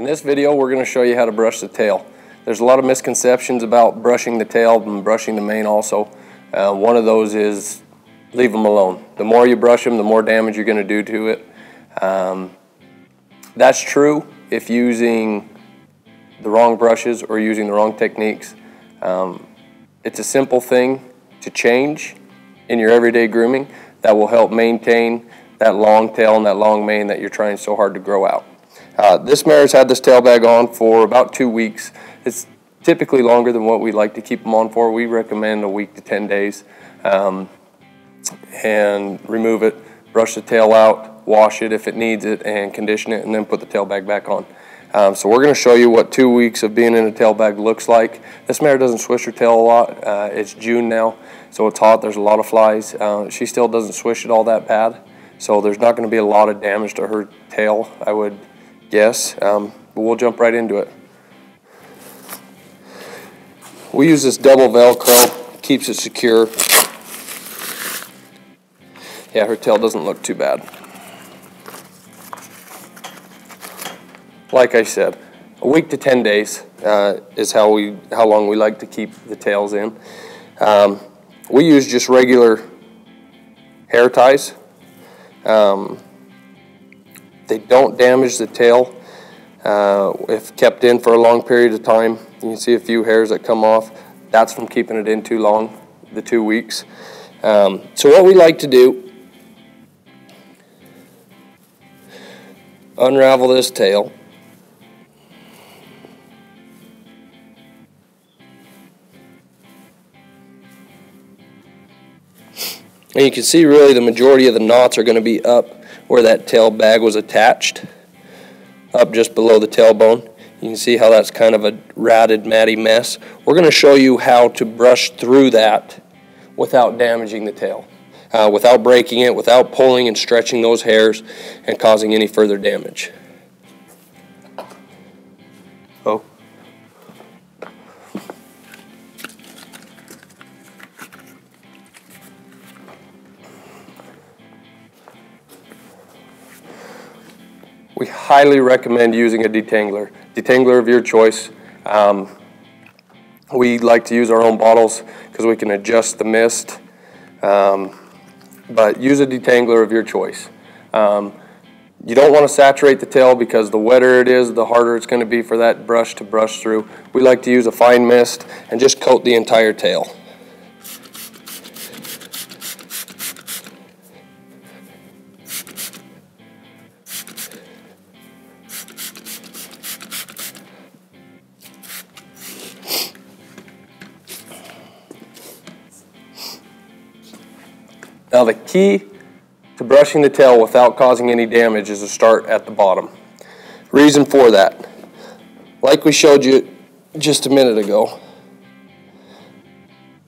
In this video, we're going to show you how to brush the tail. There's a lot of misconceptions about brushing the tail and brushing the mane also. One of those is leave them alone. The more you brush them, the more damage you're going to do to it. That's true if using the wrong brushes or using the wrong techniques. It's a simple thing to change in your everyday grooming that will help maintain that long tail and that long mane that you're trying so hard to grow out. This mare's had this tail bag on for about 2 weeks. It's typically longer than what we like to keep them on for. We recommend a week to 10 days. And remove it, brush the tail out, wash it if it needs it, and condition it, and then put the tail bag back on. So we're going to show you what 2 weeks of being in a tail bag looks like. This mare doesn't swish her tail a lot. It's June now, so it's hot. There's a lot of flies. She still doesn't swish it all that bad, so there's not going to be a lot of damage to her tail, I would guess. But we'll jump right into it. We use this double Velcro, keeps it secure. Yeah, her tail doesn't look too bad. Like I said, a week to 10 days is how long we like to keep the tails in. We use just regular hair ties. They don't damage the tail if kept in for a long period of time. You can see a few hairs that come off. That's from keeping it in too long, the 2 weeks. So what we like to do, unravel this tail. And you can see really the majority of the knots are going to be up where that tail bag was attached, up just below the tailbone. You can see how that's kind of a ratted, matty mess. We're going to show you how to brush through that without damaging the tail, without breaking it, without pulling and stretching those hairs and causing any further damage. Oh. We highly recommend using a detangler of your choice. We like to use our own bottles because we can adjust the mist, but use a detangler of your choice. You don't want to saturate the tail because the wetter it is, the harder it's going to be for that brush to brush through. We like to use a fine mist and just coat the entire tail. Now the key to brushing the tail without causing any damage is to start at the bottom. Reason for that, like we showed you just a minute ago,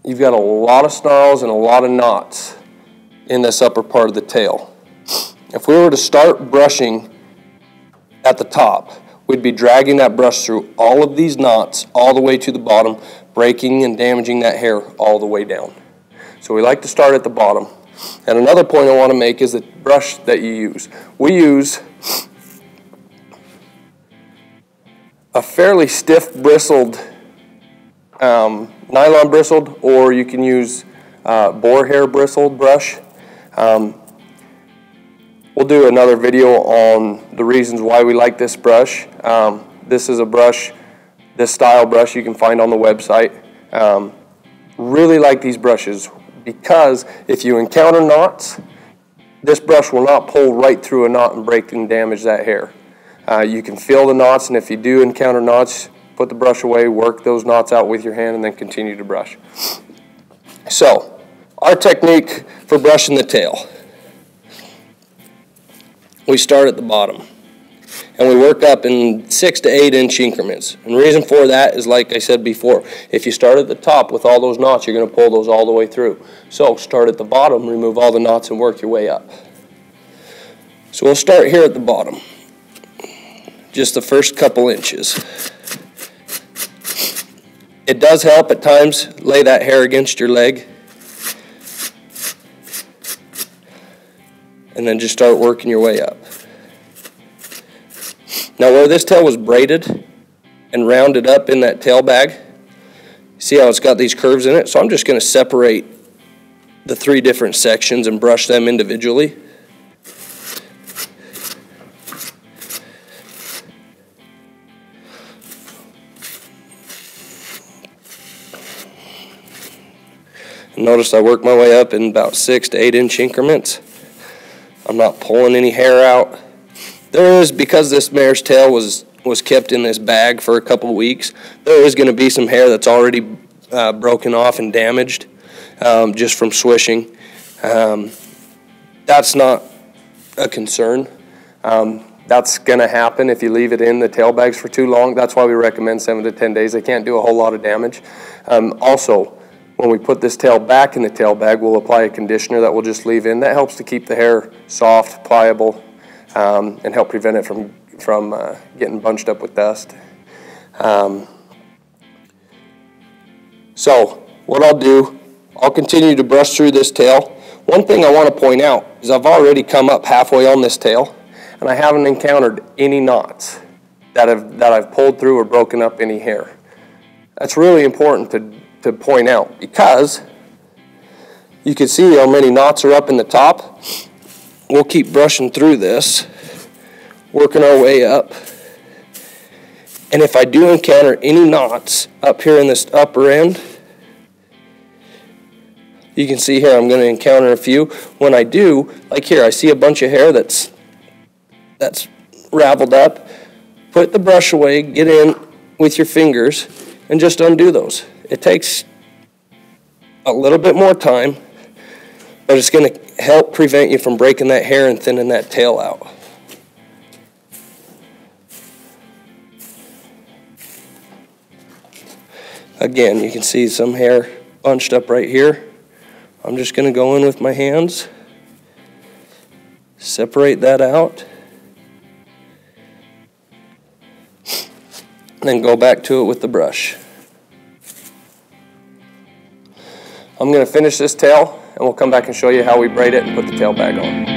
you've got a lot of snarls and a lot of knots in this upper part of the tail. If we were to start brushing at the top, we'd be dragging that brush through all of these knots all the way to the bottom, breaking and damaging that hair all the way down. So we like to start at the bottom. And another point I want to make is the brush that you use. We use a fairly stiff bristled, nylon bristled, or you can use boar hair bristled brush. We'll do another video on the reasons why we like this brush. This is a brush, this style brush you can find on the website. Really like these brushes, because if you encounter knots, this brush will not pull right through a knot and break and damage that hair. You can feel the knots, and if you do encounter knots, put the brush away, work those knots out with your hand, and then continue to brush. So, our technique for brushing the tail. We start at the bottom, and we work up in 6 to 8 inch increments. And the reason for that is, like I said before, if you start at the top with all those knots, you're going to pull those all the way through. So start at the bottom, remove all the knots, and work your way up. So we'll start here at the bottom, just the first couple inches. It does help at times, lay that hair against your leg, and then just start working your way up. Now where this tail was braided and rounded up in that tail bag, see how it's got these curves in it? So I'm just going to separate the 3 different sections and brush them individually. Notice I work my way up in about 6 to 8 inch increments. I'm not pulling any hair out. There is, because this mare's tail was kept in this bag for a couple of weeks, there is going to be some hair that's already broken off and damaged just from swishing. That's not a concern. That's going to happen if you leave it in the tail bags for too long. That's why we recommend 7 to 10 days. They can't do a whole lot of damage. Also, when we put this tail back in the tail bag, we'll apply a conditioner that we'll just leave in. That helps to keep the hair soft, pliable, and help prevent it from getting bunched up with dust. So what I'll do, I'll continue to brush through this tail. One thing I want to point out is I've already come up halfway on this tail, and I haven't encountered any knots that I've pulled through or broken up any hair. That's really important to point out, because you can see how many knots are up in the top. We'll keep brushing through this, working our way up, and if I do encounter any knots up here in this upper end, you can see here I'm going to encounter a few. When I do, like here, I see a bunch of hair that's raveled up. Put the brush away, get in with your fingers, and just undo those. It takes a little bit more time, but it's going to help prevent you from breaking that hair and thinning that tail out. Again, you can see some hair bunched up right here. I'm just going to go in with my hands, separate that out, and then go back to it with the brush. I'm going to finish this tail, and we'll come back and show you how we braid it and put the tail bag on.